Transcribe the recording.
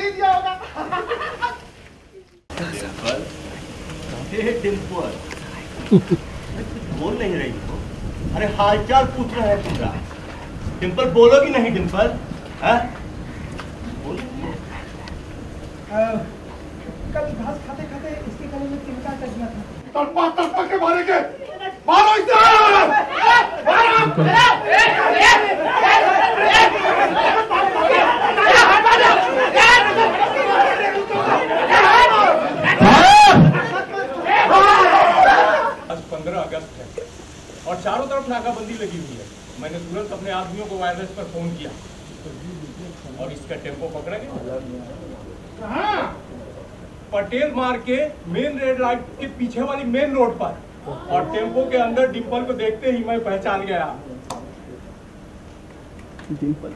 ही दिया होगा। डिम्पल बोल नहीं रही हो? अरे हालचाल पूछ रहे हैं तुमरा। डिम्पल बोलोगी नहीं? डिम्पल कल घास खाते खाते इसके गले में तिनका कर दिया था। तड़पा के मारेंगे, मारो इसे! आज 15 अगस्त है और चारों तरफ नाकाबंदी लगी हुई है। मैंने तुरंत अपने आदमियों को वायरलेस पर फोन किया और इसका टेम्पो पकड़ा गया। पटेल मार्ग के मेन रेड लाइट के पीछे वाली मेन रोड पर, और टेम्पो के अंदर डिम्पल को देखते ही मैं पहचान गया। डिम्पल